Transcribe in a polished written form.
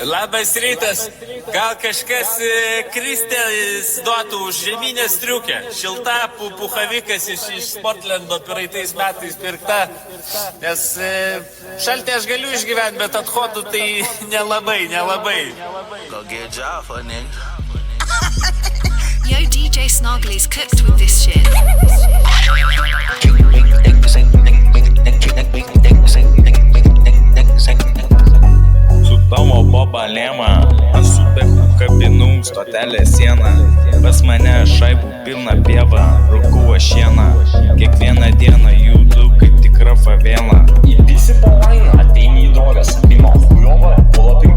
Labas rytas. Gal kažkas Kristelės duotų už žeminę striukę. Šilta puhavikas iš Portlando praeitais metais pirkta. Nes šaltį aš galiu išgyventi, bet athodų tai nelabai. Go get a job for a nigga. Yo, DJ Snoggly's cooked with this shit. Su tavo bobalėma, aš su beku kabinų stotelė siena. Pas mane šaibų pilna pieva, rūkuo šieną. Kiekvieną dieną judu kaip tikra favela. Įpisi po lainą, ateini į drogas, ima chujovo, puolapį